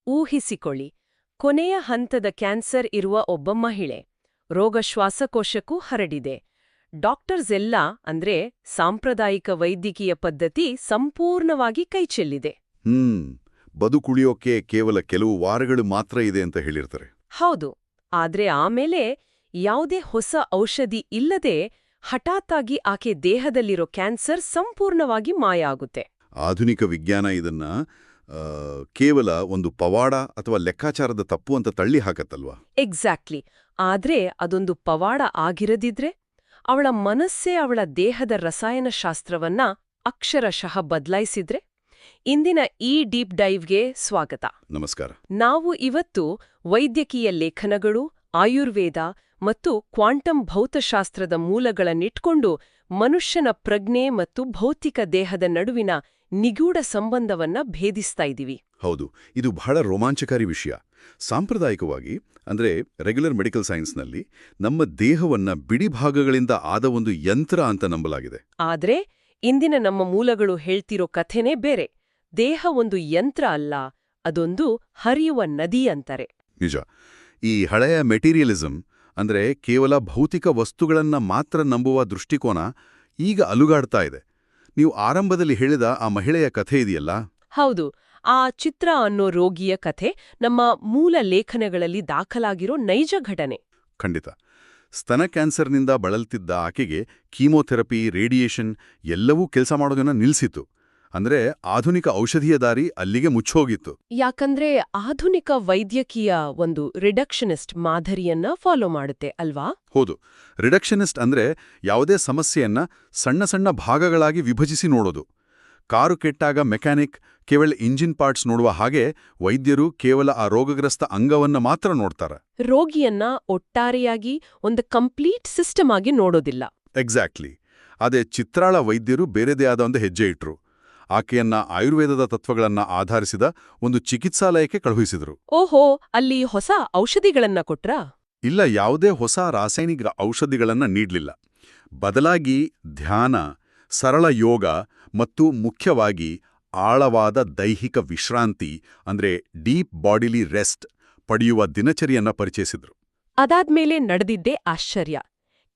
ಊಹಿಸಿಕೊಳ್ಳಿ, ಕೊನೆಯ ಹಂತದ ಕ್ಯಾನ್ಸರ್ ಇರುವ ಒಬ್ಬ ಮಹಿಳೆ. ರೋಗ ಶ್ವಾಸಕೋಶಕ್ಕೂ ಹರಡಿದೆ. ಡಾಕ್ಟರ್ಸ್ ಅಂದ್ರೆ ಸಾಂಪ್ರದಾಯಿಕ ವೈದ್ಯಕೀಯ ಪದ್ಧತಿ ಸಂಪೂರ್ಣವಾಗಿ ಕೈಚೆಲ್ಲಿದೆ. ಬದುಕುಳಿಯೋಕೆ ಕೇವಲ ಕೆಲವು ವಾರಗಳು ಮಾತ್ರ ಇದೆ ಅಂತ ಹೇಳಿರ್ತಾರೆ. ಹೌದು. ಆದ್ರೆ ಆಮೇಲೆ ಯಾವುದೇ ಹೊಸ ಔಷಧಿ ಇಲ್ಲದೆ ಹಠಾತ್ತಾಗಿ ಆಕೆ ದೇಹದಲ್ಲಿರೋ ಕ್ಯಾನ್ಸರ್ ಸಂಪೂರ್ಣವಾಗಿ ಮಾಯ ಆಗುತ್ತೆ. ಆಧುನಿಕ ವಿಜ್ಞಾನ ಇದನ್ನ ಕೇವಲ ಒಂದು ಪವಾಡ ಅಥವಾ ಲೆಕ್ಕಾಚಾರದ ತಪ್ಪು ಅಂತ ತಳ್ಳಿ ಹಾಕತ್ತಲ್ವಾ? ಎಕ್ಸಾಕ್ಟ್ಲಿ. ಆದ್ರೆ ಅದೊಂದು ಪವಾಡ ಆಗಿರದಿದ್ರೆ ಅವಳ ಮನಸ್ಸೇ ಅವಳ ದೇಹದ ರಸಾಯನಶಾಸ್ತ್ರವನ್ನ ಅಕ್ಷರಶಃ ಬದಲಾಯಿಸಿದ್ರೆ? ಇಂದಿನ ಈ ಡೀಪ್ ಡೈವ್ಗೆ ಸ್ವಾಗತ. ನಮಸ್ಕಾರ. ನಾವು ಇವತ್ತು ವೈದ್ಯಕೀಯ ಲೇಖನಗಳು, ಆಯುರ್ವೇದ ಮತ್ತು ಕ್ವಾಂಟಮ್ ಭೌತಶಾಸ್ತ್ರದ ಮೂಲಗಳನ್ನಿಟ್ಕೊಂಡು ಮನುಷ್ಯನ ಪ್ರಜ್ಞೆ ಮತ್ತು ಭೌತಿಕ ದೇಹದ ನಡುವಿನ ನಿಗೂಢ ಸಂಬಂಧವನ್ನ ಭೇದಿಸ್ತಾ ಇದ್ದೀವಿ. ಹೌದು, ಇದು ಬಹಳ ರೋಮಾಂಚಕಾರಿ ವಿಷಯ. ಸಾಂಪ್ರದಾಯಿಕವಾಗಿ ಅಂದ್ರೆ ರೆಗ್ಯುಲರ್ ಮೆಡಿಕಲ್ ಸೈನ್ಸ್ನಲ್ಲಿ ನಮ್ಮ ದೇಹವನ್ನ ಬಿಡಿ ಭಾಗಗಳಿಂದ ಆದ ಒಂದು ಯಂತ್ರ ಅಂತ ನಂಬಲಾಗಿದೆ. ಆದ್ರೆ ಇಂದಿನ ನಮ್ಮ ಮೂಲಗಳು ಹೇಳ್ತಿರೋ ಕಥೆನೇ ಬೇರೆ. ದೇಹ ಒಂದು ಯಂತ್ರ ಅಲ್ಲ, ಅದೊಂದು ಹರಿಯುವ ನದಿ ಅಂತಾರೆ. ನಿಜ. ಈ ಹಳೆಯ ಮೆಟೀರಿಯಲಿಸಂ ಅಂದ್ರೆ ಕೇವಲ ಭೌತಿಕ ವಸ್ತುಗಳನ್ನ ಮಾತ್ರ ನಂಬುವ ದೃಷ್ಟಿಕೋನ ಈಗ ಅಲುಗಾಡ್ತಾ ಇದೆ. ನೀವು ಆರಂಭದಲ್ಲಿ ಹೇಳಿದ ಆ ಮಹಿಳೆಯ ಕಥೆ ಇದೆಯಲ್ಲ? ಹೌದು. ಆ ಚಿತ್ರ ಅನ್ನೋ ರೋಗಿಯ ಕಥೆ ನಮ್ಮ ಮೂಲ ಲೇಖನಗಳಲ್ಲಿ ದಾಖಲಾಗಿರೋ ನೈಜ ಘಟನೆ. ಖಂಡಿತ. ಸ್ತನ ಕ್ಯಾನ್ಸರ್ನಿಂದ ಬಳಲ್ತಿದ್ದ ಆಕೆಗೆ ಕೀಮೋಥೆರಪಿ, ರೇಡಿಯೇಷನ್ ಎಲ್ಲವೂ ಕೆಲಸ ಮಾಡೋದನ್ನ ನಿಲ್ಸಿತು. ಅಂದ್ರೆ ಆಧುನಿಕ ಔಷಧಿಯ ದಾರಿ ಅಲ್ಲಿಗೆ ಮುಚ್ಚೋಗಿತ್ತು. ಯಾಕಂದ್ರೆ ಆಧುನಿಕ ವೈದ್ಯಕೀಯ ಒಂದು ರಿಡಕ್ಷನಿಸ್ಟ್ ಮಾದರಿಯನ್ನ ಫಾಲೋ ಮಾಡುತ್ತೆ ಅಲ್ವಾ? ಹೌದು. ರಿಡಕ್ಷನಿಸ್ಟ್ ಅಂದ್ರೆ ಯಾವುದೇ ಸಮಸ್ಯೆಯನ್ನ ಸಣ್ಣ ಸಣ್ಣ ಭಾಗಗಳಾಗಿ ವಿಭಜಿಸಿ ನೋಡೋದು. ಕಾರು ಕೆಟ್ಟಾಗ ಮೆಕ್ಯಾನಿಕ್ ಕೇವಲ ಇಂಜಿನ್ ಪಾರ್ಟ್ಸ್ ನೋಡುವ ಹಾಗೆ ವೈದ್ಯರು ಕೇವಲ ಆ ರೋಗಗ್ರಸ್ತ ಅಂಗವನ್ನ ಮಾತ್ರ ನೋಡ್ತಾರೆ. ರೋಗಿಯನ್ನ ಒಟ್ಟಾರೆಯಾಗಿ ಒಂದು ಕಂಪ್ಲೀಟ್ ಸಿಸ್ಟಮ್ ಆಗಿ ನೋಡೋದಿಲ್ಲ. ಎಕ್ಸಾಕ್ಟ್ಲಿ. ಅದೇ ಚಿತ್ರಾಳ ವೈದ್ಯರು ಬೇರೆದೇ ಆದ ಒಂದು ಹೆಜ್ಜೆ ಇಟ್ರು. ಆಕೆಯನ್ನ ಆಯುರ್ವೇದದ ತತ್ವಗಳನ್ನ ಆಧರಿಸಿದ ಒಂದು ಚಿಕಿತ್ಸಾಲಯಕ್ಕೆ ಕಳುಹಿಸಿದ್ರು. ಓಹೋ, ಅಲ್ಲಿ ಹೊಸ ಔಷಧಿಗಳನ್ನ ಕೊಟ್ರಾ? ಇಲ್ಲ, ಯಾವುದೇ ಹೊಸ ರಾಸಾಯನಿಕ ಔಷಧಿಗಳನ್ನ ನೀಡ್ಲಿಲ್ಲ. ಬದಲಾಗಿ ಧ್ಯಾನ, ಸರಳ ಯೋಗ ಮತ್ತು ಮುಖ್ಯವಾಗಿ ಆಳವಾದ ದೈಹಿಕ ವಿಶ್ರಾಂತಿ ಅಂದ್ರೆ ಡೀಪ್ ಬಾಡಿಲಿ ರೆಸ್ಟ್ ಪಡೆಯುವ ದಿನಚರಿಯನ್ನ ಪರಿಚಯಿಸಿದ್ರು. ಅದಾದ್ಮೇಲೆ ನಡೆದಿದ್ದೇ ಆಶ್ಚರ್ಯ.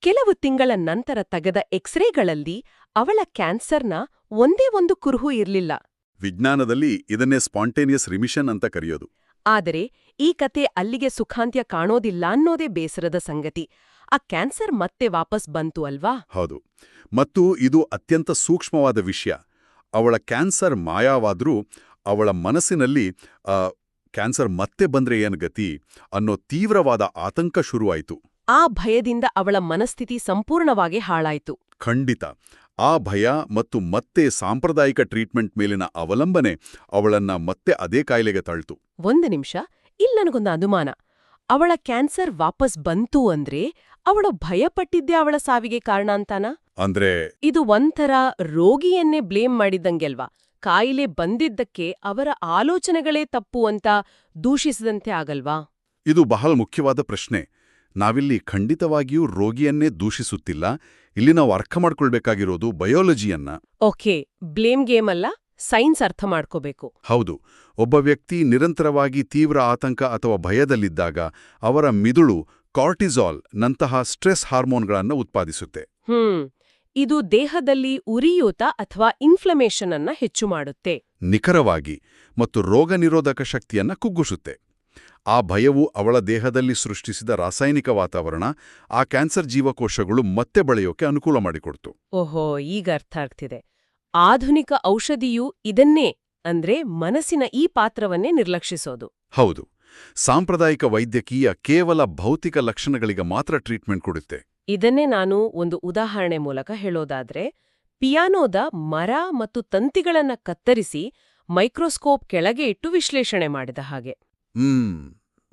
ಕೆಲವು ತಿಂಗಳ ನಂತರ ತೆಗೆದ ಎಕ್ಸ್ರೇಗಳಲ್ಲಿ ಅವಳ ಕ್ಯಾನ್ಸರ್ನ ಒಂದೇ ಒಂದು ಕುರುಹು ಇರ್ಲಿಲ್ಲ. ವಿಜ್ಞಾನದಲ್ಲಿ ಇದನ್ನೇ ಸ್ಪಾಂಟೇನಿಯಸ್ ರಿಮಿಷನ್ ಅಂತ ಕರೆಯೋದು. ಆದರೆ ಈ ಕತೆ ಅಲ್ಲಿಗೆ ಸುಖಾಂತ್ಯ ಕಾಣೋದಿಲ್ಲ ಅನ್ನೋದೇ ಬೇಸರದ ಸಂಗತಿ. ಆ ಕ್ಯಾನ್ಸರ್ ಮತ್ತೆ ವಾಪಸ್ ಬಂತು ಅಲ್ವಾ? ಹೌದು. ಮತ್ತು ಇದು ಅತ್ಯಂತ ಸೂಕ್ಷ್ಮವಾದ ವಿಷಯ. ಅವಳ ಕ್ಯಾನ್ಸರ್ ಮಾಯವಾದ್ರೂ ಅವಳ ಮನಸ್ಸಿನಲ್ಲಿ ಕ್ಯಾನ್ಸರ್ ಮತ್ತೆ ಬಂದ್ರೆ ಏನ್ ಗತಿ ಅನ್ನೋ ತೀವ್ರವಾದ ಆತಂಕ ಶುರುವಾಯಿತು. ಆ ಭಯದಿಂದ ಅವಳ ಮನಸ್ಥಿತಿ ಸಂಪೂರ್ಣವಾಗಿ ಹಾಳಾಯಿತು. ಖಂಡಿತ. ಆ ಭಯ ಮತ್ತು ಮತ್ತೆ ಸಾಂಪ್ರದಾಯಿಕ ಟ್ರೀಟ್ಮೆಂಟ್ ಮೇಲಿನ ಅವಲಂಬನೆ ಅವಳನ್ನ ಮತ್ತೆ ಅದೇ ಕಾಯಿಲೆಗೆ ತಳ್ತು. ಒಂದು ನಿಮಿಷ, ಇಲ್ಲಿ ನನಗೊಂದು ಅನುಮಾನ. ಅವಳ ಕ್ಯಾನ್ಸರ್ ವಾಪಸ್ ಬಂತು ಅಂದ್ರೆ ಅವಳು ಭಯಪಟ್ಟಿದ್ದೇ ಅವಳ ಸಾವಿಗೆ ಕಾರಣ ಅಂತಾನ? ಅಂದ್ರೆ ಇದು ಒಂಥರ ರೋಗಿಯನ್ನೇ ಬ್ಲೇಮ್ ಮಾಡಿದ್ದಂಗೆಲ್ವಾ? ಕಾಯಿಲೆ ಬಂದಿದ್ದಕ್ಕೆ ಅವರ ಆಲೋಚನೆಗಳೇ ತಪ್ಪು ಅಂತ ದೂಷಿಸಿದಂತೆ ಆಗಲ್ವಾ? ಇದು ಬಹಳ ಮುಖ್ಯವಾದ ಪ್ರಶ್ನೆ. ನಾವಿಲ್ಲಿ ಖಂಡಿತವಾಗಿಯೂ ರೋಗಿಯನ್ನೇ ದೂಷಿಸುತ್ತಿಲ್ಲ. ಇಲ್ಲಿ ನಾವು ಅರ್ಥ ಮಾಡ್ಕೊಳ್ಬೇಕಾಗಿರೋದು ಬಯೋಲಜಿಯನ್ನ. ಓಕೆ, ಬ್ಲೇಮ್ ಗೇಮ್ ಅಲ್ಲ, ಸೈನ್ಸ್ ಅರ್ಥ ಮಾಡ್ಕೋಬೇಕು. ಹೌದು. ಒಬ್ಬ ವ್ಯಕ್ತಿ ನಿರಂತರವಾಗಿ ತೀವ್ರ ಆತಂಕ ಅಥವಾ ಭಯದಲ್ಲಿದ್ದಾಗ ಅವರ ಮಿದುಳು ಕಾರ್ಟಿಸಾಲ್ ನಂತಹ ಸ್ಟ್ರೆಸ್ ಹಾರ್ಮೋನ್ಗಳನ್ನು ಉತ್ಪಾದಿಸುತ್ತೆ. ಇದು ದೇಹದಲ್ಲಿ ಉರಿಯೂತ ಅಥವಾ ಇನ್ಫ್ಲಮೇಷನ್ ಅನ್ನ ಹೆಚ್ಚು ಮಾಡುತ್ತೆ. ನಿಖರವಾಗಿ. ಮತ್ತು ರೋಗ ನಿರೋಧಕ ಶಕ್ತಿಯನ್ನ ಕುಗ್ಗಿಸುತ್ತೆ. ಆ ಭಯವು ಅವಳ ದೇಹದಲ್ಲಿ ಸೃಷ್ಟಿಸಿದ ರಾಸಾಯನಿಕ ವಾತಾವರಣ ಆ ಕ್ಯಾನ್ಸರ್ ಜೀವಕೋಶಗಳು ಮತ್ತೆ ಬೆಳೆಯೋಕೆ ಅನುಕೂಲ ಮಾಡಿಕೊಡ್ತು. ಓಹೋ, ಈಗ ಅರ್ಥ ಆಗ್ತಿದೆ. ಆಧುನಿಕ ಔಷಧಿಯು ಇದನ್ನೇ ಅಂದ್ರೆ ಮನಸ್ಸಿನ ಈ ಪಾತ್ರವನ್ನೇ ನಿರ್ಲಕ್ಷಿಸೋದು. ಹೌದು. ಸಾಂಪ್ರದಾಯಿಕ ವೈದ್ಯಕೀಯ ಕೇವಲ ಭೌತಿಕ ಲಕ್ಷಣಗಳಿಗೆ ಮಾತ್ರ ಟ್ರೀಟ್ಮೆಂಟ್ ಕೊಡುತ್ತೆ. ಇದನ್ನೇ ನಾನು ಒಂದು ಉದಾಹರಣೆ ಮೂಲಕ ಹೇಳೋದಾದ್ರೆ, ಪಿಯಾನೋದ ಮರ ಮತ್ತು ತಂತಿಗಳನ್ನ ಕತ್ತರಿಸಿ ಮೈಕ್ರೋಸ್ಕೋಪ್ ಕೆಳಗೆ ಇಟ್ಟು ವಿಶ್ಲೇಷಣೆ ಮಾಡಿದ ಹಾಗೆ.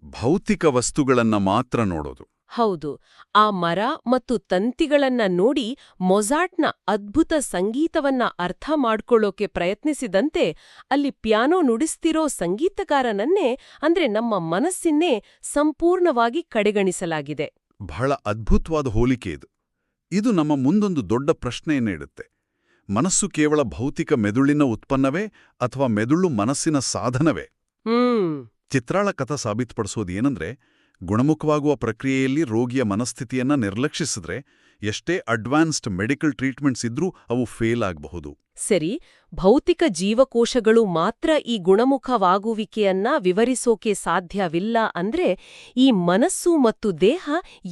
ಭೌತಿಕ ವಸ್ತುಗಳನ್ನ ಮಾತ್ರ ನೋಡೋದು. ಹೌದು. ಆ ಮರ ಮತ್ತು ತಂತಿಗಳನ್ನ ನೋಡಿ ಮೊಜಾರ್ಟ್ನ ಅದ್ಭುತ ಸಂಗೀತವನ್ನ ಅರ್ಥ ಮಾಡ್ಕೊಳ್ಳೋಕೆ ಪ್ರಯತ್ನಿಸಿದಂತೆ ಅಲ್ಲಿ ಪಿಯಾನೋ ನುಡಿಸ್ತಿರೋ ಸಂಗೀತಗಾರನನ್ನೇ ಅಂದ್ರೆ ನಮ್ಮ ಮನಸ್ಸಿನ್ನೇ ಸಂಪೂರ್ಣವಾಗಿ ಕಡೆಗಣಿಸಲಾಗಿದೆ. ಬಹಳ ಅದ್ಭುತವಾದ ಹೋಲಿಕೆ ಇದು. ಇದು ನಮ್ಮ ಮುಂದೊಂದು ದೊಡ್ಡ ಪ್ರಶ್ನೆಯನ್ನೇ ಇಡುತ್ತೆ. ಮನಸ್ಸು ಕೇವಲ ಭೌತಿಕ ಮೆದುಳಿನ ಉತ್ಪನ್ನವೇ ಅಥವಾ ಮೆದುಳು ಮನಸ್ಸಿನ ಸಾಧನವೇ? ಚಿತ್ರಾಳ ಕಥೆ ಸಾಬೀತುಪಡಿಸೋದು ಏನಂದ್ರೆ, ಗುಣಮುಖವಾಗುವ ಪ್ರಕ್ರಿಯೆಯಲ್ಲಿ ರೋಗಿಯ ಮನಸ್ಥಿತಿಯನ್ನ ನಿರ್ಲಕ್ಷಿಸಿದ್ರೆ ಎಷ್ಟೇ ಅಡ್ವಾನ್ಸ್ಡ್ ಮೆಡಿಕಲ್ ಟ್ರೀಟ್ಮೆಂಟ್ಸ್ ಇದ್ರೂ ಅವು ಫೇಲ್ ಆಗಬಹುದು. ಸರಿ, ಭೌತಿಕ ಜೀವಕೋಶಗಳು ಮಾತ್ರ ಈ ಗುಣಮುಖವಾಗುವಿಕೆಯನ್ನ ವಿವರಿಸೋಕೆ ಸಾಧ್ಯವಿಲ್ಲ ಅಂದ್ರೆ ಈ ಮನಸ್ಸು ಮತ್ತು ದೇಹ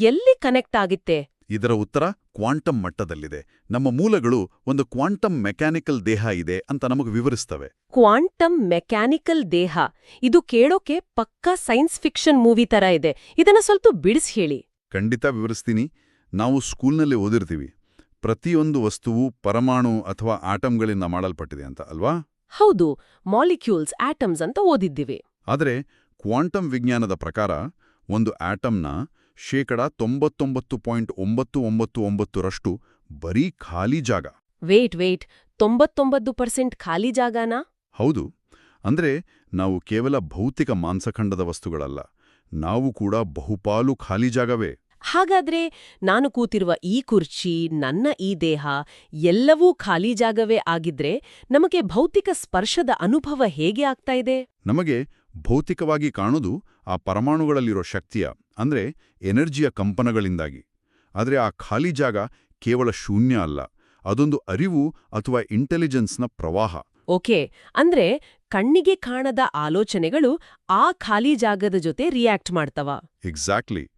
ಎಲ್ಲಿ ಕನೆಕ್ಟ್ ಆಗಿತ್ತೆ? ಇದರ ಉತ್ತರ ಕ್ವಾಂಟಮ್ ಮಟ್ಟದಲ್ಲಿದೆ. ನಮ್ಮ ಮೂಲಗಳು ಒಂದು ಕ್ವಾಂಟಮ್ ಮೆಕ್ಯಾನಿಕಲ್ ದೇಹ ಇದೆ ಅಂತ ನಮಗೆ ವಿವರಿಸ್ತವೆ. ಕ್ವಾಂಟಮ್ ಮೆಕ್ಯಾನಿಕಲ್ ದೇಹ, ಇದು ಕೇಳೋಕೆ ಪಕ್ಕಾ ಸೈನ್ಸ್ ಫಿಕ್ಷನ್ ಮೂವಿ ತರ ಇದೆ. ಇದನ್ನ ಸ್ವಲ್ಪ ಬಿಡಿಸಿ ಹೇಳಿ. ಖಂಡಿತ ವಿವರಿಸ್ತೀನಿ. ನಾವು ಸ್ಕೂಲ್ನಲ್ಲಿ ಓದಿರ್ತೀವಿ, ಪ್ರತಿಯೊಂದು ವಸ್ತುವು ಪರಮಾಣು ಅಥವಾ ಆಟಮ್ಗಳಿಂದ ಮಾಡಲ್ಪಟ್ಟಿದೆ ಅಂತ, ಅಲ್ವಾ? ಹೌದು, ಮಾಲಿಕ್ಯೂಲ್ಸ್, ಆಟಮ್ಸ್ ಅಂತ ಓದಿದ್ದೀವಿ. ಆದರೆ ಕ್ವಾಂಟಮ್ ವಿಜ್ಞಾನದ ಪ್ರಕಾರ ಒಂದು ಆಟಮ್ನ 99.999% ಬರೀ ಖಾಲಿ ಜಾಗ. ವೇಟ್ 99% ಖಾಲಿ ಜಾಗನಾ? ಹೌದು. ಅಂದ್ರೆ ನಾವು ಕೇವಲ ಭೌತಿಕ ಮಾಂಸಖಂಡದ ವಸ್ತುಗಳಲ್ಲ, ನಾವು ಕೂಡ ಬಹುಪಾಲು ಖಾಲಿ ಜಾಗವೇ. ಹಾಗಾದ್ರೆ ನಾನು ಕೂತಿರುವ ಈ ಕುರ್ಚಿ, ನನ್ನ ಈ ದೇಹ ಎಲ್ಲವೂ ಖಾಲಿ ಜಾಗವೇ ಆಗಿದ್ರೆ ನಮಗೆ ಭೌತಿಕ ಸ್ಪರ್ಶದ ಅನುಭವ ಹೇಗೆ ಆಗ್ತಾ ಇದೆ? ನಮಗೆ ಭೌತಿಕವಾಗಿ ಕಾಣೋದು ಆ ಪರಮಾಣುಗಳಲ್ಲಿರೋ ಶಕ್ತಿಯ, ಅಂದ್ರೆ ಎನರ್ಜಿಯ ಕಂಪನಗಳಿಂದಾಗಿ. ಆದರೆ ಆ ಖಾಲಿ ಜಾಗ ಕೇವಲ ಶೂನ್ಯ ಅಲ್ಲ, ಅದೊಂದು ಅರಿವು ಅಥವಾ ಇಂಟೆಲಿಜೆನ್ಸ್ನ ಪ್ರವಾಹ. ಓಕೆ, ಅಂದ್ರೆ ಕಣ್ಣಿಗೆ ಕಾಣದ ಆಲೋಚನೆಗಳು ಆ ಖಾಲಿ ಜಾಗದ ಜೊತೆ ರಿಯಾಕ್ಟ್ ಮಾಡ್ತವ? ಎಕ್ಸಾಕ್ಟ್ಲಿ.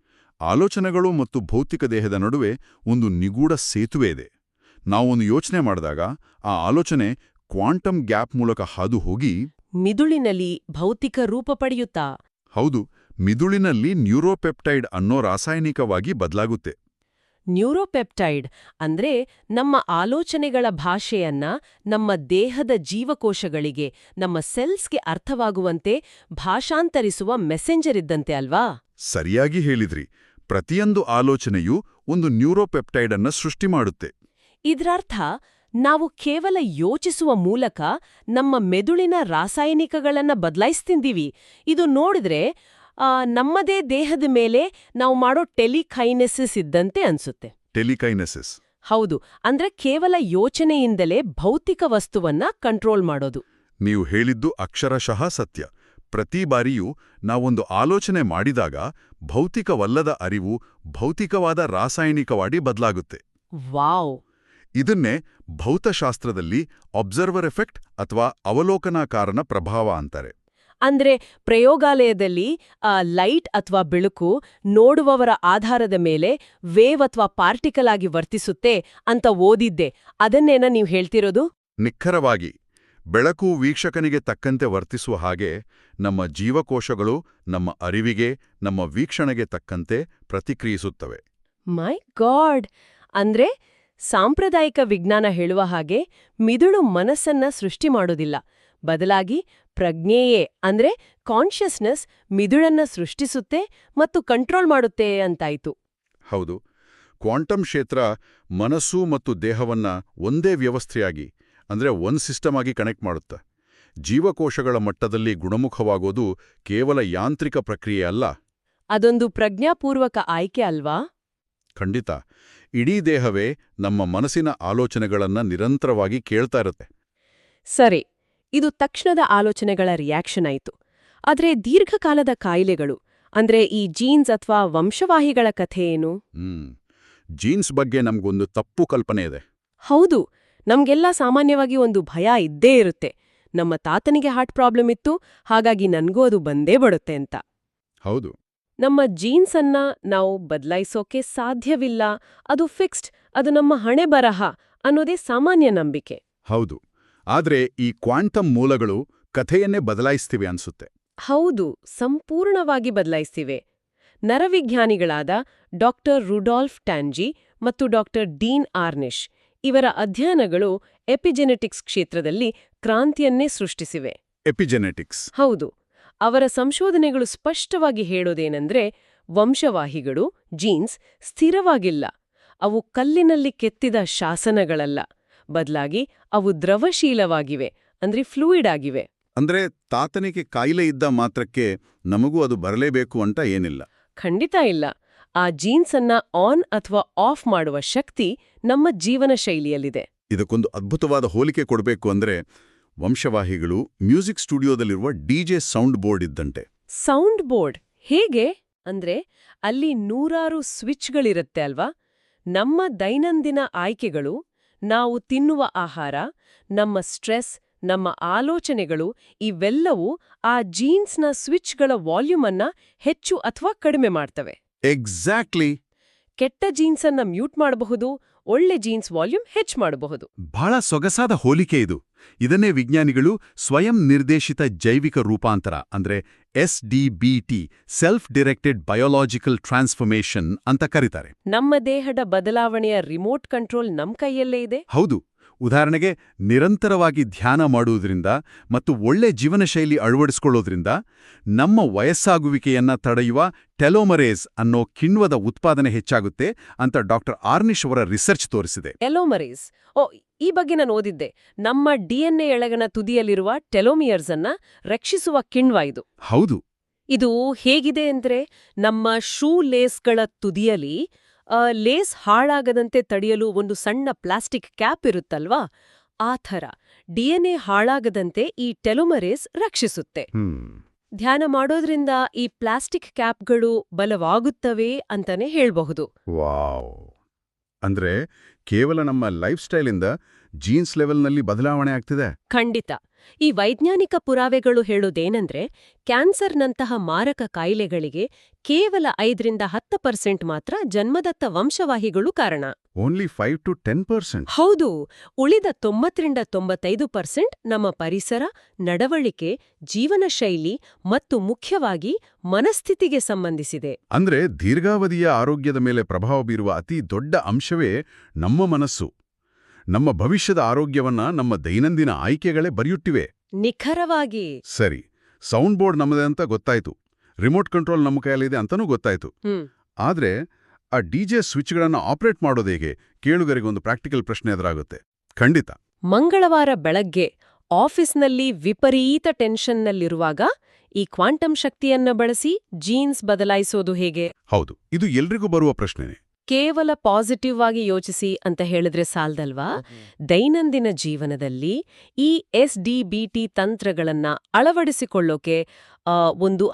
ಆಲೋಚನೆಗಳು ಮತ್ತು ಭೌತಿಕ ದೇಹದ ನಡುವೆ ಒಂದು ನಿಗೂಢ ಸೇತುವೆ ಇದೆ. ನಾವೊಂದು ಯೋಚನೆ ಮಾಡಿದಾಗ ಆ ಆಲೋಚನೆ ಕ್ವಾಂಟಮ್ ಗ್ಯಾಪ್ ಮೂಲಕ ಹಾದು ಹೋಗಿ ಮಿದುಳಿನಲ್ಲಿ ಭೌತಿಕ ರೂಪ ಪಡೆಯುತ್ತಾ? ಹೌದು, ಮಿದುಳಿನಲ್ಲಿ ನ್ಯೂರೋಪೆಪ್ಟೈಡ್ ಅನ್ನೋ ರಾಸಾಯನಿಕವಾಗಿ ಬದಲಾಗುತ್ತೆ. ನ್ಯೂರೋಪೆಪ್ಟೈಡ್ ಅಂದ್ರೆ ನಮ್ಮ ಆಲೋಚನೆಗಳ ಭಾಷೆಯನ್ನ ನಮ್ಮ ದೇಹದ ಜೀವಕೋಶಗಳಿಗೆ, ನಮ್ಮ ಸೆಲ್ಸ್ಗೆ ಅರ್ಥವಾಗುವಂತೆ ಭಾಷಾಂತರಿಸುವ ಮೆಸೆಂಜರ್ ಇದ್ದಂತೆ ಅಲ್ವಾ? ಸರಿಯಾಗಿ ಹೇಳಿದ್ರಿ. ಪ್ರತಿಯೊಂದು ಆಲೋಚನೆಯೂ ಒಂದು ನ್ಯೂರೋಪೆಪ್ಟೈಡ್ ಅನ್ನ ಸೃಷ್ಟಿ ಮಾಡುತ್ತೆ. ಇದ್ರರ್ಥ ನಾವು ಕೇವಲ ಯೋಚಿಸುವ ಮೂಲಕ ನಮ್ಮ ಮೆದುಳಿನ ರಾಸಾಯನಿಕಗಳನ್ನ ಬದಲಾಯಿಸ್ತಿದ್ದೀವಿ. ಇದು ನೋಡಿದ್ರೆ ನಮ್ಮದೇ ದೇಹದ ಮೇಲೆ ನಾವು ಮಾಡೋ ಟೆಲಿಕೈನೆಸಿಸ್ ಇದ್ದಂತೆ ಅನ್ಸುತ್ತೆ. ಟೆಲಿಕೈನೆಸಿಸ್? ಹೌದು, ಅಂದ್ರೆ ಕೇವಲ ಯೋಚನೆಯಿಂದಲೇ ಭೌತಿಕ ವಸ್ತುವನ್ನ ಕಂಟ್ರೋಲ್ ಮಾಡೋದು. ನೀವು ಹೇಳಿದ್ದು ಅಕ್ಷರಶಃ ಸತ್ಯ. ಪ್ರತಿ ಬಾರಿಯೂ ನಾವೊಂದು ಆಲೋಚನೆ ಮಾಡಿದಾಗ ಭೌತಿಕವಲ್ಲದ ಅರಿವು ಭೌತಿಕವಾದ ರಾಸಾಯನಿಕವಾಗಿ ಬದಲಾಗುತ್ತೆ. ವಾವ್! ಇದನ್ನೇ ಭೌತಶಾಸ್ತ್ರದಲ್ಲಿ ಅಬ್ಸರ್ವರ್ ಎಫೆಕ್ಟ್ ಅಥವಾ ಅವಲೋಕನಾಕಾರನ ಪ್ರಭಾವ ಅಂತಾರೆ. ಅಂದ್ರೆ ಪ್ರಯೋಗಾಲಯದಲ್ಲಿ ಲೈಟ್ ಅಥವಾ ಬೆಳಕು ನೋಡುವವರ ಆಧಾರದ ಮೇಲೆ ವೇವ್ ಅಥವಾ ಪಾರ್ಟಿಕಲ್ ಆಗಿ ವರ್ತಿಸುತ್ತೆ ಅಂತ ಓದಿದ್ದೆ. ಅದನ್ನೇನ ನೀವು ಹೇಳ್ತಿರೋದು? ನಿಖರವಾಗಿ. ಬೆಳಕು ವೀಕ್ಷಕನಿಗೆ ತಕ್ಕಂತೆ ವರ್ತಿಸುವ ಹಾಗೆ ನಮ್ಮ ಜೀವಕೋಶಗಳು ನಮ್ಮ ಅರಿವಿಗೆ, ನಮ್ಮ ವೀಕ್ಷಣೆಗೆ ತಕ್ಕಂತೆ ಪ್ರತಿಕ್ರಿಯಿಸುತ್ತವೆ. ಮೈ ಗಾಡ್! ಅಂದ್ರೆ ಸಾಂಪ್ರದಾಯಿಕ ವಿಜ್ಞಾನ ಹೇಳುವ ಹಾಗೆ ಮಿದುಳು ಮನಸ್ಸನ್ನ ಸೃಷ್ಟಿ ಮಾಡೋದಿಲ್ಲ, ಬದಲಾಗಿ ಪ್ರಜ್ಞೆಯೇ ಅಂದ್ರೆ ಕಾನ್ಷಿಯಸ್ನೆಸ್ ಮಿದುಳನ್ನ ಸೃಷ್ಟಿಸುತ್ತೆ ಮತ್ತು ಕಂಟ್ರೋಲ್ ಮಾಡುತ್ತೆ ಅಂತಾಯ್ತು. ಹೌದು. ಕ್ವಾಂಟಮ್ ಕ್ಷೇತ್ರ ಮನಸ್ಸು ಮತ್ತು ದೇಹವನ್ನ ಒಂದೇ ವ್ಯವಸ್ಥೆಯಾಗಿ, ಅಂದ್ರೆ ಒಂದು ಸಿಸ್ಟಮ್ ಆಗಿ ಕನೆಕ್ಟ್ ಮಾಡುತ್ತೆ. ಜೀವಕೋಶಗಳ ಮಟ್ಟದಲ್ಲಿ ಗುಣಮುಖವಾಗೋದು ಕೇವಲ ಯಾಂತ್ರಿಕ ಪ್ರಕ್ರಿಯೆ ಅಲ್ಲ. ಅದೊಂದು ಪ್ರಜ್ಞಾಪೂರ್ವಕ ಆಯ್ಕೆ ಅಲ್ವಾ? ಖಂಡಿತ. ಇಡೀ ದೇಹವೇ ನಮ್ಮ ಮನಸ್ಸಿನ ಆಲೋಚನೆಗಳನ್ನ ನಿರಂತರವಾಗಿ ಕೇಳ್ತಾ ಇರುತ್ತೆ. ಸರಿ, ಇದು ತಕ್ಷಣದ ಆಲೋಚನೆಗಳ ರಿಯಾಕ್ಷನ್ ಆಯಿತು. ಆದ್ರೆ ದೀರ್ಘಕಾಲದ ಕಾಯಿಲೆಗಳು, ಅಂದ್ರೆ ಈ ಜೀನ್ಸ್ ಅಥವಾ ವಂಶವಾಹಿಗಳ ಕಥೆ ಏನು? ಜೀನ್ಸ್ ಬಗ್ಗೆ ನಮಗೊಂದು ತಪ್ಪು ಕಲ್ಪನೆ ಇದೆ. ಹೌದು, ನಮ್ಗೆಲ್ಲ ಸಾಮಾನ್ಯವಾಗಿ ಒಂದು ಭಯ ಇದ್ದೇ ಇರುತ್ತೆ. ನಮ್ಮ ತಾತನಿಗೆ ಹಾರ್ಟ್ ಪ್ರಾಬ್ಲಮ್ ಇತ್ತು, ಹಾಗಾಗಿ ನನ್ಗೂ ಅದು ಬಂದೇ ಬಡುತ್ತೆ ಅಂತ. ಹೌದು. ನಮ್ಮ ಜೀನ್ಸ್ ಅನ್ನ ನಾವು ಬದಲಾಯಿಸೋಕೆ ಸಾಧ್ಯವಿಲ್ಲ, ಅದು ಫಿಕ್ಸ್ಡ್, ಅದು ನಮ್ಮ ಹಣೆ ಬರಹ ಅನ್ನೋದೇ ಸಾಮಾನ್ಯ ನಂಬಿಕೆ. ಹೌದು. ಆದ್ರೆ ಈ ಕ್ವಾಂಟಮ್ ಮೂಲಗಳು ಕಥೆಯನ್ನೇ ಬದಲಾಯಿಸ್ತಿವೆ ಅನ್ಸುತ್ತೆ. ಹೌದು, ಸಂಪೂರ್ಣವಾಗಿ ಬದಲಾಯಿಸ್ತಿವೆ. ನರವಿಜ್ಞಾನಿಗಳಾದ ಡಾಕ್ಟರ್ ರುಡಾಲ್ಫ್ ಟ್ಯಾನ್ಜಿ ಮತ್ತು ಡಾಕ್ಟರ್ ಡೀನ್ ಆರ್ನಿಶ್ ಇವರ ಅಧ್ಯಯನಗಳು ಎಪಿಜೆನೆಟಿಕ್ಸ್ ಕ್ಷೇತ್ರದಲ್ಲಿ ಕ್ರಾಂತಿಯನ್ನೇ ಸೃಷ್ಟಿಸಿವೆ. ಎಪಿಜೆನೆಟಿಕ್ಸ್? ಹೌದು. ಅವರ ಸಂಶೋಧನೆಗಳು ಸ್ಪಷ್ಟವಾಗಿ ಹೇಳೋದೇನೆಂದ್ರೆ, ವಂಶವಾಹಿಗಳು, ಜೀನ್ಸ್ ಸ್ಥಿರವಾಗಿಲ್ಲ. ಅವು ಕಲ್ಲಿನಲ್ಲಿ ಕೆತ್ತಿದ ಶಾಸನಗಳಲ್ಲ, ಬದಲಾಗಿ ಅವು ದ್ರವಶೀಲವಾಗಿವೆ, ಅಂದ್ರೆ ಫ್ಲೂಯಿಡ್ ಆಗಿವೆ. ಅಂದ್ರೆ ತಾತನಿಗೆ ಕಾಯಿಲೆ ಇದ್ದ ಮಾತ್ರಕ್ಕೆ ನಮಗೂ ಅದು ಬರಲೇಬೇಕು ಅಂತ ಏನಿಲ್ಲ? ಖಂಡಿತ ಇಲ್ಲ. ಆ ಜೀನ್ಸ್ ಅನ್ನ ಆನ್ ಅಥವಾ ಆಫ್ ಮಾಡುವ ಶಕ್ತಿ ನಮ್ಮ ಜೀವನ ಶೈಲಿಯಲ್ಲಿದೆ. ಇದಕ್ಕೊಂದು ಅದ್ಭುತವಾದ ಹೋಲಿಕೆ ಕೊಡಬೇಕು ಅಂದ್ರೆ, ವಂಶವಾಹಿಗಳು ಮ್ಯೂಸಿಕ್ ಸ್ಟುಡಿಯೋದಲ್ಲಿರುವ ಡಿಜೆ ಸೌಂಡ್ ಬೋರ್ಡ್ ಇದ್ದಂತೆ. ಸೌಂಡ್ ಬೋರ್ಡ್ ಹೇಗೆ ಅಂದ್ರೆ ಅಲ್ಲಿ ನೂರಾರು ಸ್ವಿಚ್ಗಳಿರುತ್ತೆ ಅಲ್ವಾ? ನಮ್ಮ ದೈನಂದಿನ ಆಯ್ಕೆಗಳು, ನಾವು ತಿನ್ನುವ ಆಹಾರ, ನಮ್ಮ ಸ್ಟ್ರೆಸ್, ನಮ್ಮ ಆಲೋಚನೆಗಳು ಇವೆಲ್ಲವೂ ಆ ಜೀನ್ಸ್ನ ಸ್ವಿಚ್ಗಳ ವಾಲ್ಯೂಮ್ ಅನ್ನ ಹೆಚ್ಚು ಅಥವಾ ಕಡಿಮೆ ಮಾಡ್ತವೆ. ಎಕ್ಸಾಕ್ಟ್ಲಿ. ಕೆಟ್ಟ ಜೀನ್ಸ್ ಅನ್ನ ಮ್ಯೂಟ್ ಮಾಡಬಹುದು, ಒಳ್ಳೆ ಜೀನ್ಸ್ ವಾಲ್ಯೂಮ್ ಹೆಚ್ಚು ಮಾಡಬಹುದು. ಬಹಳ ಸೊಗಸಾದ ಹೋಲಿಕೆ ಇದು. ಇದನ್ನೇ ವಿಜ್ಞಾನಿಗಳು ಸ್ವಯಂ ನಿರ್ದೇಶಿತ ಜೈವಿಕ ರೂಪಾಂತರ ಅಂದ್ರೆ SDBT, self directed biological transformation ಅಂತ ಕರೀತಾರೆ. ನಮ್ಮ ದೇಹದ ಬದಲಾವಣೆಯ ರಿಮೋಟ್ ಕಂಟ್ರೋಲ್ ನಮ್ ಕೈಯಲ್ಲೇ ಇದೆ. ಹೌದು. ಉದಾಹರಣೆಗೆ, ನಿರಂತರವಾಗಿ ಧ್ಯಾನ ಮಾಡುವುದರಿಂದ ಮತ್ತು ಒಳ್ಳೆ ಜೀವನಶೈಲಿ ಅಳವಡಿಸಿಕೊಳ್ಳೋದ್ರಿಂದ ನಮ್ಮ ವಯಸ್ಸಾಗುವಿಕೆಯನ್ನ ತಡೆಯುವ ಟೆಲೋಮರೇಸ್ ಅನ್ನೋ ಕಿಣ್ವದ ಉತ್ಪಾದನೆ ಹೆಚ್ಚಾಗುತ್ತೆ ಅಂತ ಡಾಕ್ಟರ್ ಆರ್ನಿಶ್ ಅವರ ರಿಸರ್ಚ್ ತೋರಿಸಿದೆ. ಟೆಲೋಮರೇಸ್, ಈ ಬಗ್ಗೆ ನಾನು ಓದಿದ್ದೆ. ನಮ್ಮ DNA ಎಳಗನ ತುದಿಯಲ್ಲಿರುವ ಟೆಲೋಮಿಯರ್ಸ್ ಅನ್ನ ರಕ್ಷಿಸುವ ಕಿಣ್ವ ಇದು. ಹೌದು. ಇದು ಹೇಗಿದೆ ಅಂದ್ರೆ, ನಮ್ಮ ಶೂ ಲೇಸ್ಗಳ ತುದಿಯಲ್ಲಿ ಲೇಸ್ ಹಾಳಾಗದಂತೆ ತಡೆಯಲು ಒಂದು ಸಣ್ಣ ಪ್ಲಾಸ್ಟಿಕ್ ಕ್ಯಾಪ್ ಇರುತ್ತಲ್ವಾ, ಆ ಥರ DNA ಹಾಳಾಗದಂತೆ ಈ ಟೆಲೋಮರೇಸ್ ರಕ್ಷಿಸುತ್ತೆ. ಧ್ಯಾನ ಮಾಡೋದ್ರಿಂದ ಈ ಪ್ಲಾಸ್ಟಿಕ್ ಕ್ಯಾಪ್ಗಳು ಬಲವಾಗುತ್ತವೆ ಅಂತಾನೆ ಹೇಳ್ಬಹುದು. ವಾವ್! ಅಂದ್ರೆ ಕೇವಲ ನಮ್ಮ ಲೈಫ್ ಸ್ಟೈಲಿಂದ ಜೀನ್ಸ್ ಲೆವೆಲ್ನಲ್ಲಿ ಬದಲಾವಣೆ ಆಗ್ತಿದೆ. ಖಂಡಿತ. ಈ ವೈಜ್ಞಾನಿಕ ಪುರಾವೆಗಳು ಹೇಳೋದೇನೆಂದ್ರೆ, ಕ್ಯಾನ್ಸರ್ನಂತಹ ಮಾರಕ ಕಾಯಿಲೆಗಳಿಗೆ ಕೇವಲ 5-10% ಮಾತ್ರ ಜನ್ಮದತ್ತ ವಂಶವಾಹಿಗಳು ಕಾರಣ. ಓನ್ಲಿ 5-10%? ಹೌದು. ಉಳಿದ 90-95% ನಮ್ಮ ಪರಿಸರ, ನಡವಳಿಕೆ, ಜೀವನ ಶೈಲಿ ಮತ್ತು ಮುಖ್ಯವಾಗಿ ಮನಸ್ಥಿತಿಗೆ ಸಂಬಂಧಿಸಿದೆ. ಅಂದ್ರೆ ದೀರ್ಘಾವಧಿಯ ಆರೋಗ್ಯದ ಮೇಲೆ ಪ್ರಭಾವ ಬೀರುವ ಅತಿ ದೊಡ್ಡ ಅಂಶವೇ ನಮ್ಮ ಮನಸ್ಸು. ನಮ್ಮ ಭವಿಷ್ಯದ ಆರೋಗ್ಯವನ್ನ ನಮ್ಮ ದೈನಂದಿನ ಆಯ್ಕೆಗಳೇ ಬರೆಯುಟ್ಟಿವೆ. ನಿಖರವಾಗಿ. ಸರಿ, ಸೌಂಡ್ ಬೋರ್ಡ್ ನಮ್ಮದೇ ಅಂತ ಗೊತ್ತಾಯ್ತು, ರಿಮೋಟ್ ಕಂಟ್ರೋಲ್ ನಮ್ಮ ಕೈಯಲ್ಲಿದೆ ಅಂತನೂ ಗೊತ್ತಾಯ್ತು. ಆದ್ರೆ ಆ DJ ಸ್ವಿಚ್ಗಳನ್ನ ಆಪರೇಟ್ ಮಾಡೋದೇಗೆ? ಕೇಳುಗರಿಗೊಂದು ಪ್ರಾಕ್ಟಿಕಲ್ ಪ್ರಶ್ನೆ ಎದುರಾಗುತ್ತೆ. ಖಂಡಿತ. ಮಂಗಳವಾರ ಬೆಳಗ್ಗೆ ಆಫೀಸ್ನಲ್ಲಿ ವಿಪರೀತ ಟೆನ್ಷನ್ನಲ್ಲಿರುವಾಗ ಈ ಕ್ವಾಂಟಮ್ ಶಕ್ತಿಯನ್ನ ಬಳಸಿ ಜೀನ್ಸ್ ಬದಲಾಯಿಸೋದು ಹೇಗೆ? ಹೌದು, ಇದು ಎಲ್ರಿಗೂ ಬರುವ ಪ್ರಶ್ನೆನೇ. ಕೇವಲ ಪಾಸಿಟಿವ್ ಆಗಿ ಯೋಚಿಸಿ ಅಂತ ಹೇಳಿದ್ರೆ ಸಾಲ್ದಲ್ವಾ? ದೈನಂದಿನ ಜೀವನದಲ್ಲಿ ಈ SDBT ತಂತ್ರಗಳನ್ನ ಅಳವಡಿಸಿಕೊಳ್ಳೋಕೆ ಒಂದು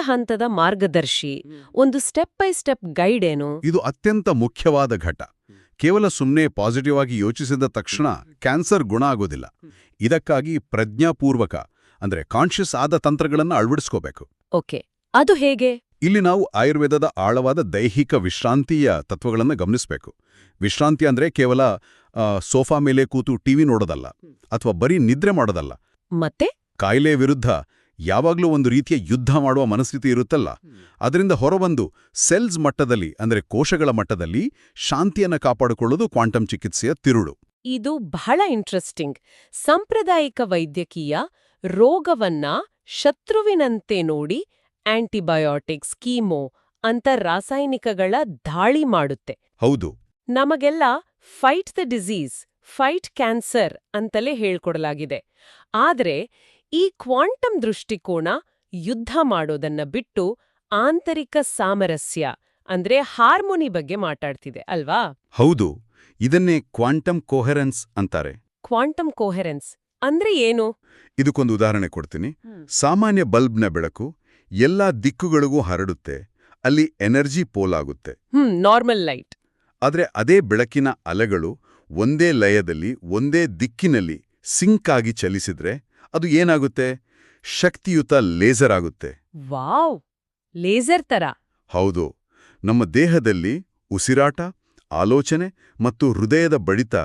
ಹಂತದ ಮಾರ್ಗದರ್ಶಿ, ಒಂದು ಸ್ಟೆಪ್ ಬೈ ಸ್ಟೆಪ್ ಗೈಡ್ ಏನು? ಇದು ಅತ್ಯಂತ ಮುಖ್ಯವಾದ ಘಟ್ಟ. ಕೇವಲ ಸುಮ್ಮನೆ ಪಾಸಿಟಿವ್ ಆಗಿ ಯೋಚಿಸಿದ ತಕ್ಷಣ ಕ್ಯಾನ್ಸರ್ ಗುಣ ಆಗೋದಿಲ್ಲ. ಇದಕ್ಕಾಗಿ ಪ್ರಜ್ಞಾಪೂರ್ವಕ ಅಂದ್ರೆ ಕಾನ್ಷಿಯಸ್ ಆದ ತಂತ್ರಗಳನ್ನ ಅಳವಡಿಸ್ಕೋಬೇಕು. ಓಕೆ, ಅದು ಹೇಗೆ? ಇಲ್ಲಿ ನಾವು ಆಯುರ್ವೇದದ ಆಳವಾದ ದೈಹಿಕ ವಿಶ್ರಾಂತಿಯ ತತ್ವಗಳನ್ನು ಗಮನಿಸಬೇಕು. ವಿಶ್ರಾಂತಿ ಅಂದ್ರೆ ಕೇವಲ ಸೋಫಾ ಮೇಲೆ ಕೂತು ಟಿವಿ ನೋಡೋದಲ್ಲ, ಅಥವಾ ಬರೀ ನಿದ್ರೆ ಮಾಡೋದಲ್ಲ. ಮತ್ತೆ ಕಾಯಿಲೆ ವಿರುದ್ಧ ಯಾವಾಗ್ಲೂ ಒಂದು ರೀತಿಯ ಯುದ್ಧ ಮಾಡುವ ಮನಸ್ಥಿತಿ ಇರುತ್ತಲ್ಲ, ಅದರಿಂದ ಹೊರಬಂದು ಸೆಲ್ಸ್ ಮಟ್ಟದಲ್ಲಿ ಅಂದ್ರೆ ಕೋಶಗಳ ಮಟ್ಟದಲ್ಲಿ ಶಾಂತಿಯನ್ನ ಕಾಪಾಡಿಕೊಳ್ಳೋದು ಕ್ವಾಂಟಮ್ ಚಿಕಿತ್ಸೆಯ ತಿರುಳು. ಇದು ಬಹಳ ಇಂಟ್ರೆಸ್ಟಿಂಗ್. ಸಾಂಪ್ರದಾಯಿಕ ವೈದ್ಯಕೀಯ ರೋಗವನ್ನ ಶತ್ರುವಿನಂತೆ ನೋಡಿ ಆಂಟಿಬಯೋಟಿಕ್ಸ್, ಕೀಮೋ ಅಂತ ರಾಸಾಯನಿಕಗಳ ದಾಳಿ ಮಾಡುತ್ತೆ. ಹೌದು. ನಮಗೆಲ್ಲ fight the disease, fight cancer ಅಂತಲೇ ಹೇಳ್ಕೊಡಲಾಗಿದೆ. ಆದ್ರೆ ಈ ಕ್ವಾಂಟಮ್ ದೃಷ್ಟಿಕೋನ ಯುದ್ಧ ಮಾಡೋದನ್ನ ಬಿಟ್ಟು ಆಂತರಿಕ ಸಾಮರಸ್ಯ ಅಂದ್ರೆ ಹಾರ್ಮೋನಿ ಬಗ್ಗೆ ಮಾತಾಡ್ತಿದೆ ಅಲ್ವಾ? ಹೌದು. ಇದನ್ನೇ ಕ್ವಾಂಟಮ್ ಕೋಹೆರೆನ್ಸ್ ಅಂತಾರೆ. ಕ್ವಾಂಟಮ್ ಕೋಹೆರೆನ್ಸ್ ಅಂದ್ರೆ ಏನು? ಇದಕ್ಕೊಂದು ಉದಾಹರಣೆ ಕೊಡ್ತೀನಿ. ಸಾಮಾನ್ಯ ಬಲ್ಬ್ನ ಬೆಳಕು ಎಲ್ಲಾ ದಿಕ್ಕುಗಳಿಗೂ ಹರಡುತ್ತೆ, ಅಲ್ಲಿ ಎನರ್ಜಿ ಪೋಲಾಗುತ್ತೆ. Normal light. ಆದ್ರೆ ಅದೇ ಬೆಳಕಿನ ಅಲೆಗಳು ಒಂದೇ ಲಯದಲ್ಲಿ ಒಂದೇ ದಿಕ್ಕಿನಲ್ಲಿ ಸಿಂಕ್ ಆಗಿ ಚಲಿಸಿದ್ರೆ ಅದು ಏನಾಗುತ್ತೆ? ಶಕ್ತಿಯುತ ಲೇಸರ್ ಆಗುತ್ತೆ. ವಾವ್! ಲೇಸರ್ ತರ? ಹೌದು. ನಮ್ಮ ದೇಹದಲ್ಲಿ ಉಸಿರಾಟ, ಆಲೋಚನೆ ಮತ್ತು ಹೃದಯದ ಬಡಿತ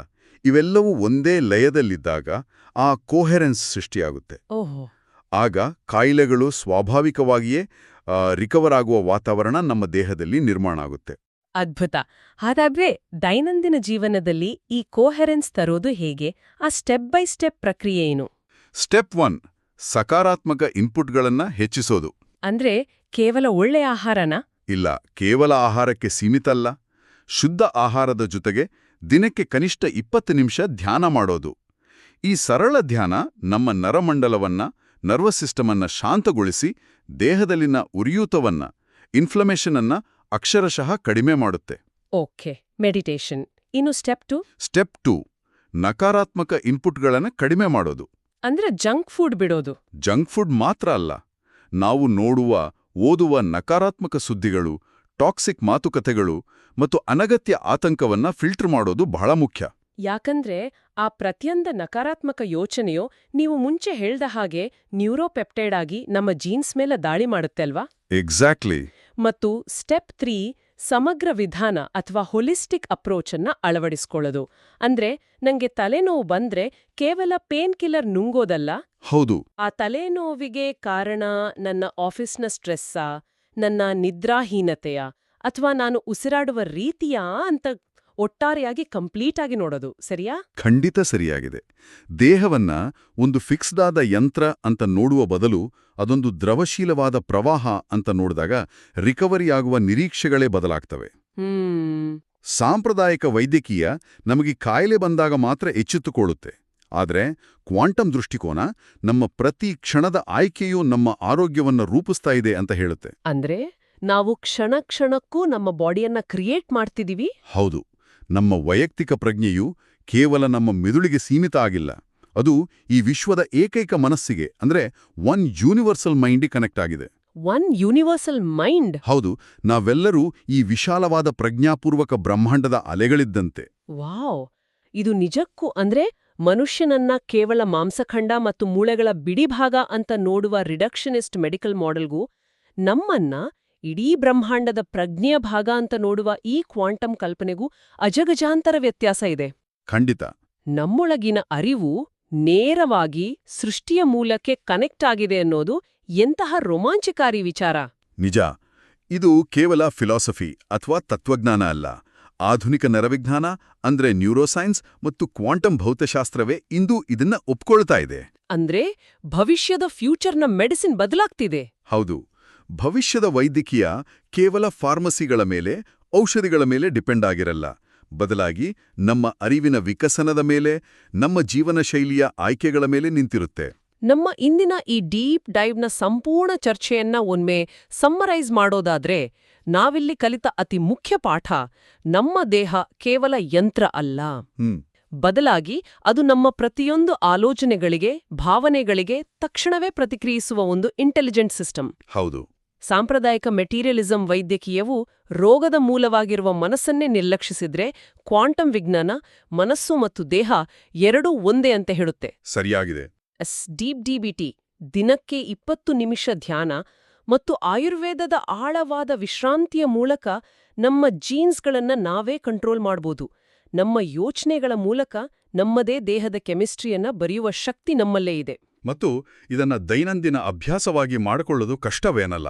ಇವೆಲ್ಲವೂ ಒಂದೇ ಲಯದಲ್ಲಿದ್ದಾಗ ಆ ಕೋಹೆರೆನ್ಸ್ ಸೃಷ್ಟಿಯಾಗುತ್ತೆ. ಓಹೋ. ಆಗ ಕಾಯಿಲೆಗಳು ಸ್ವಾಭಾವಿಕವಾಗಿಯೇ ರಿಕವರ್ ಆಗುವ ವಾತಾವರಣ ನಮ್ಮ ದೇಹದಲ್ಲಿ ನಿರ್ಮಾಣ ಆಗುತ್ತೆ. ಅದ್ಭುತ. ಹಾಗಾದ್ರೆ ದೈನಂದಿನ ಜೀವನದಲ್ಲಿ ಈ ಕೋಹೆರೆನ್ಸ್ ತರೋದು ಹೇಗೆ? ಆ ಸ್ಟೆಪ್ ಬೈ ಸ್ಟೆಪ್ ಪ್ರಕ್ರಿಯೆ ಏನು? ಸ್ಟೆಪ್ 1, ಸಕಾರಾತ್ಮಕ ಇನ್ಪುಟ್ಗಳನ್ನ ಹೆಚ್ಚಿಸೋದು. ಅಂದ್ರೆ ಕೇವಲ ಒಳ್ಳೆ ಆಹಾರನ? ಇಲ್ಲ, ಕೇವಲ ಆಹಾರಕ್ಕೆ ಸೀಮಿತ ಅಲ್ಲ. ಶುದ್ಧ ಆಹಾರದ ಜೊತೆಗೆ ದಿನಕ್ಕೆ ಕನಿಷ್ಠ 20 ನಿಮಿಷ ಧ್ಯಾನ ಮಾಡೋದು. ಈ ಸರಳ ಧ್ಯಾನ ನಮ್ಮ ನರಮಂಡಲವನ್ನ, ನರ್ವಸ್ ಸಿಸ್ಟಮ್ ಅನ್ನ ಶಾಂತಗೊಳಿಸಿ ದೇಹದಲ್ಲಿನ ಉರಿಯೂತವನ್ನ, ಇನ್ಫ್ಲಮೇಷನ್ ಅನ್ನ ಅಕ್ಷರಶಃ ಕಡಿಮೆ ಮಾಡುತ್ತೆ. Okay, meditation. ಇನ್ನು ಸ್ಟೆಪ್ 2? ಸ್ಟೆಪ್ 2, ನಕಾರಾತ್ಮಕ ಇನ್ಪುಟ್ಗಳನ್ನ ಕಡಿಮೆ ಮಾಡೋದು. ಅಂದ್ರೆ ಜಂಕ್ ಫುಡ್ ಬಿಡೋದು? ಜಂಕ್ ಫುಡ್ ಮಾತ್ರ ಅಲ್ಲ, ನಾವು ನೋಡುವ ಓದುವ ನಕಾರಾತ್ಮಕ ಸುದ್ದಿಗಳು, ಟಾಕ್ಸಿಕ್ ಮಾತುಕತೆಗಳು ಮತ್ತು ಅನಗತ್ಯ ಆತಂಕವನ್ನ ಫಿಲ್ಟರ್ ಮಾಡೋದು ಬಹಳ ಮುಖ್ಯ. ಯಾಕಂದ್ರೆ ಆ ಪ್ರತಿಯೊಂದ ನಕಾರಾತ್ಮಕ ಯೋಚನೆಯೋ ನೀವು ಮುಂಚೆ ಹೇಳ್ದ ಹಾಗೆ ನ್ಯೂರೋಪೆಪ್ಟೈಡ್ ಆಗಿ ನಮ್ಮ ಜೀನ್ಸ್ ಮೇಲೆ ದಾಳಿ ಮಾಡುತ್ತೆ ಅಲ್ವಾ? ಎಕ್ಸಾಕ್ಟ್ಲಿ. ಮತ್ತು ಸ್ಟೆಪ್ 3 ಸಮಗ್ರ ವಿಧಾನ ಅಥವಾ ಹೊಲಿಸ್ಟಿಕ್ ಅಪ್ರೋಚ್ ಅನ್ನ ಅಳವಡಿಸ್ಕೊಳ್ಳೋದು. ಅಂದ್ರೆ ನಂಗೆ ತಲೆನೋವು ಬಂದ್ರೆ ಕೇವಲ ಪೇನ್ ಕಿಲ್ಲರ್ ನುಂಗೋದಲ್ಲ. ಹೌದು. ಆ ತಲೆನೋವಿಗೆ ಕಾರಣ ನನ್ನ ಆಫೀಸ್ನ ಸ್ಟ್ರೆಸ್ಸಾ, ನನ್ನ ನಿದ್ರಾಹೀನತೆಯ, ಅಥವಾ ನಾನು ಉಸಿರಾಡುವ ರೀತಿಯಾ ಅಂತ ಒಟ್ಟಾರೆಯಾಗಿ ಕಂಪ್ಲೀಟ್ ಆಗಿ ನೋಡೋದು. ಸರಿಯಾ? ಖಂಡಿತ ಸರಿಯಾಗಿದೆ. ದೇಹವನ್ನ ಒಂದು ಫಿಕ್ಸ್ದಾದ ಯಂತ್ರ ಅಂತ ನೋಡುವ ಬದಲು ಅದೊಂದು ದ್ರವಶೀಲವಾದ ಪ್ರವಾಹ ಅಂತ ನೋಡಿದಾಗ ರಿಕವರಿಯಾಗುವ ನಿರೀಕ್ಷೆಗಳೇ ಬದಲಾಗ್ತವೆ. ಸಾಂಪ್ರದಾಯಿಕ ವೈದ್ಯಕೀಯ ನಮಗೆ ಕಾಯಿಲೆ ಬಂದಾಗ ಮಾತ್ರ ಎಚ್ಚೆತ್ತುಕೊಳ್ಳುತ್ತೆ. ಆದರೆ ಕ್ವಾಂಟಮ್ ದೃಷ್ಟಿಕೋನ ನಮ್ಮ ಪ್ರತಿ ಕ್ಷಣದ ಆಯ್ಕೆಯೂ ನಮ್ಮ ಆರೋಗ್ಯವನ್ನ ರೂಪಿಸ್ತಾ ಇದೆ ಅಂತ ಹೇಳುತ್ತೆ. ಅಂದ್ರೆ ನಾವು ಕ್ಷಣ ಕ್ಷಣಕ್ಕೂ ನಮ್ಮ ಬಾಡಿಯನ್ನ ಕ್ರಿಯೇಟ್ ಮಾಡ್ತಿದೀವಿ. ಹೌದು. ನಮ್ಮ ವೈಯಕ್ತಿಕ ಪ್ರಜ್ಞೆಯು ಕೇವಲ ನಮ್ಮ ಮೆದುಳಿಗೆ ಸೀಮಿತ ಆಗಿಲ್ಲ. ಅದು ಈ ವಿಶ್ವದ ಏಕೈಕ ಮನಸ್ಸಿಗೆ, ಅಂದ್ರೆ ಒನ್ ಯೂನಿವರ್ಸಲ್ ಮೈಂಡಿಗೆ ಕನೆಕ್ಟ್ ಆಗಿದೆ. One universal mind? ಹೌದು. ನಾವೆಲ್ಲರೂ ಈ ವಿಶಾಲವಾದ ಪ್ರಜ್ಞಾಪೂರ್ವಕ ಬ್ರಹ್ಮಾಂಡದ ಅಲೆಗಳಿದ್ದಂತೆ. ವಾವ್! ಇದು ನಿಜಕ್ಕೂ ಅಂದ್ರೆ ಮನುಷ್ಯನನ್ನ ಕೇವಲ ಮಾಂಸಖಂಡ ಮತ್ತು ಮೂಳೆಗಳ ಬಿಡಿಭಾಗ ಅಂತ ನೋಡುವ ರಿಡಕ್ಷನಿಸ್ಟ್ ಮೆಡಿಕಲ್ ಮಾಡೆಲ್ಗೂ ನಮ್ಮನ್ನ ಇಡೀ ಬ್ರಹ್ಮಾಂಡದ ಪ್ರಜ್ಞೆಯ ಭಾಗ ಅಂತ ನೋಡುವ ಈ ಕ್ವಾಂಟಮ್ ಕಲ್ಪನೆಗೂ ಅಜಗಜಾಂತರ ವ್ಯತ್ಯಾಸ ಇದೆ. ಖಂಡಿತ. ನಮ್ಮೊಳಗಿನ ಅರಿವು ನೇರವಾಗಿ ಸೃಷ್ಟಿಯ ಮೂಲಕ್ಕೆ ಕನೆಕ್ಟ್ ಆಗಿದೆ ಅನ್ನೋದು ಎಂತಹ ರೋಮಾಂಚಕಾರಿ ವಿಚಾರ. ನಿಜ. ಇದು ಕೇವಲ ಫಿಲಾಸಫಿ ಅಥವಾ ತತ್ವಜ್ಞಾನ ಅಲ್ಲ. ಆಧುನಿಕ ನರವಿಜ್ಞಾನ ಅಂದ್ರೆ ನ್ಯೂರೋಸೈನ್ಸ್ ಮತ್ತು ಕ್ವಾಂಟಮ್ ಭೌತಶಾಸ್ತ್ರವೇ ಇಂದು ಇದನ್ನ ಒಪ್ಕೊಳ್ತಾ ಇದೆ. ಅಂದ್ರೆ ಭವಿಷ್ಯದ ಫ್ಯೂಚರ್ನ ಮೆಡಿಸಿನ್ ಬದಲಾಗ್ತಿದೆ. ಹೌದು. ಭವಿಷ್ಯದ ವೈದ್ಯಕೀಯ ಕೇವಲ ಫಾರ್ಮಸಿಗಳ ಮೇಲೆ, ಔಷಧಿಗಳ ಮೇಲೆ ಡಿಪೆಂಡ್ ಆಗಿರಲ್ಲ. ಬದಲಾಗಿ ನಮ್ಮ ಅರಿವಿನ ವಿಕಸನದ ಮೇಲೆ, ನಮ್ಮ ಜೀವನ ಶೈಲಿಯ ಆಯ್ಕೆಗಳ ಮೇಲೆ ನಿಂತಿರುತ್ತೆ. ನಮ್ಮ ಇಂದಿನ ಈ ಡೀಪ್ ಡೈವ್ನ ಸಂಪೂರ್ಣ ಚರ್ಚೆಯನ್ನ ಒಮ್ಮೆ ಸಮ್ಮರೈಸ್ ಮಾಡೋದಾದ್ರೆ, ನಾವಿಲ್ಲಿ ಕಲಿತ ಅತಿ ಮುಖ್ಯ ಪಾಠ ನಮ್ಮ ದೇಹ ಕೇವಲ ಯಂತ್ರ ಅಲ್ಲ. ಬದಲಾಗಿ ಅದು ನಮ್ಮ ಪ್ರತಿಯೊಂದು ಆಲೋಚನೆಗಳಿಗೆ, ಭಾವನೆಗಳಿಗೆ ತಕ್ಷಣವೇ ಪ್ರತಿಕ್ರಿಯಿಸುವ ಒಂದು ಇಂಟೆಲಿಜೆಂಟ್ ಸಿಸ್ಟಮ್. ಹೌದು. ಸಾಂಪ್ರದಾಯಿಕ ಮೆಟೀರಿಯಲಿಸಂ ವೈದ್ಯಕೀಯವು ರೋಗದ ಮೂಲವಾಗಿರುವ ಮನಸ್ಸನ್ನೇ ನಿರ್ಲಕ್ಷಿಸಿದ್ರೆ, ಕ್ವಾಂಟಮ್ ವಿಜ್ಞಾನ ಮನಸ್ಸು ಮತ್ತು ದೇಹ ಎರಡೂ ಒಂದೇ ಅಂತ ಹೇಳುತ್ತೆ. ಸರಿಯಾಗಿದೆ. ಡೀಪ್ ಡಿಬಿಟಿ, ದಿನಕ್ಕೆ 20 ನಿಮಿಷ ಧ್ಯಾನ ಮತ್ತು ಆಯುರ್ವೇದದ ಆಳವಾದ ವಿಶ್ರಾಂತಿಯ ಮೂಲಕ ನಮ್ಮ ಜೀನ್ಸ್ಗಳನ್ನ ನಾವೇ ಕಂಟ್ರೋಲ್ ಮಾಡ್ಬೋದು. ನಮ್ಮ ಯೋಚನೆಗಳ ಮೂಲಕ ನಮ್ಮದೇ ದೇಹದ ಕೆಮಿಸ್ಟ್ರಿಯನ್ನ ಬರೆಯುವ ಶಕ್ತಿ ನಮ್ಮಲ್ಲೇ ಇದೆ. ಮತ್ತು ಇದನ್ನ ದೈನಂದಿನ ಅಭ್ಯಾಸವಾಗಿ ಮಾಡಿಕೊಳ್ಳೋದು ಕಷ್ಟವೇನಲ್ಲ.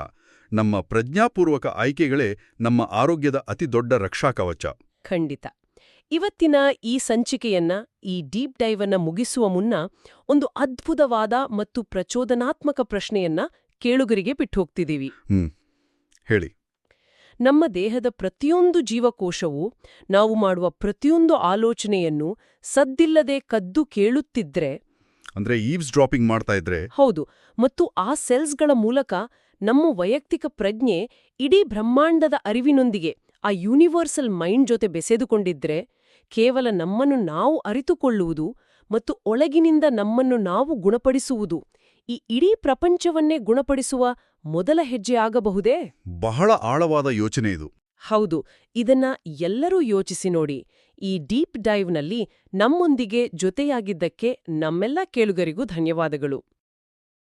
ನಮ್ಮ ಪ್ರಜ್ಞಾಪೂರ್ವಕ ಆಯ್ಕೆಗಳೇ ನಮ್ಮ ಆರೋಗ್ಯದ ಅತಿ ದೊಡ್ಡ ರಕ್ಷಾ ಕವಚ. ಖಂಡಿತ. ಇವತ್ತಿನ ಈ ಸಂಚಿಕೆಯನ್ನ, ಈ ಡೀಪ್ ಡೈವ್ ಅನ್ನ ಮುಗಿಸುವ ಮುನ್ನ ಒಂದು ಅದ್ಭುತವಾದ ಮತ್ತು ಪ್ರಚೋದನಾತ್ಮಕ ಪ್ರಶ್ನೆಯನ್ನ ಕೇಳುಗರಿಗೆ ಬಿಟ್ಟು ಹೋಗ್ತಿದ್ದೀವಿ. ಹೇಳಿ. ನಮ್ಮ ದೇಹದ ಪ್ರತಿಯೊಂದು ಜೀವಕೋಶವೂ ನಾವು ಮಾಡುವ ಪ್ರತಿಯೊಂದು ಆಲೋಚನೆಯನ್ನು ಸದ್ದಿಲ್ಲದೆ ಕದ್ದು ಕೇಳುತ್ತಿದ್ರೆ, ಅಂದ್ರೆ ಈವ್ಸ್ ಡ್ರಾಪಿಂಗ್ ಮಾಡ್ತಾ ಇದ್ರೆ, ಹೌದು, ಮತ್ತು ಆ ಸೆಲ್ಸ್ಗಳ ಮೂಲಕ ನಮ್ಮ ವೈಯಕ್ತಿಕ ಪ್ರಜ್ಞೆ ಇಡೀ ಬ್ರಹ್ಮಾಂಡದ ಅರಿವಿನೊಂದಿಗೆ ಆ ಯೂನಿವರ್ಸಲ್ ಮೈಂಡ್ ಜೊತೆ ಬೆಸೆದುಕೊಂಡಿದ್ರೆ, ಕೇವಲ ನಮ್ಮನ್ನು ನಾವು ಅರಿತುಕೊಳ್ಳುವುದು ಮತ್ತು ಒಳಗಿನಿಂದ ನಮ್ಮನ್ನು ನಾವು ಗುಣಪಡಿಸುವುದು ಈ ಇಡೀ ಪ್ರಪಂಚವನ್ನೇ ಗುಣಪಡಿಸುವ ಮೊದಲ ಹೆಜ್ಜೆ ಆಗಬಹುದೇ? ಬಹಳ ಆಳವಾದ ಯೋಚನೆ ಇದು. ಹೌದು. ಇದನ್ನ ಎಲ್ಲರೂ ಯೋಚಿಸಿ ನೋಡಿ. ಈ ಡೀಪ್ ಡೈವ್ನಲ್ಲಿ ನಮ್ಮೊಂದಿಗೆ ಜೊತೆಯಾಗಿದ್ದಕ್ಕೆ ನಮ್ಮೆಲ್ಲ ಕೇಳುಗರಿಗೂ ಧನ್ಯವಾದಗಳು.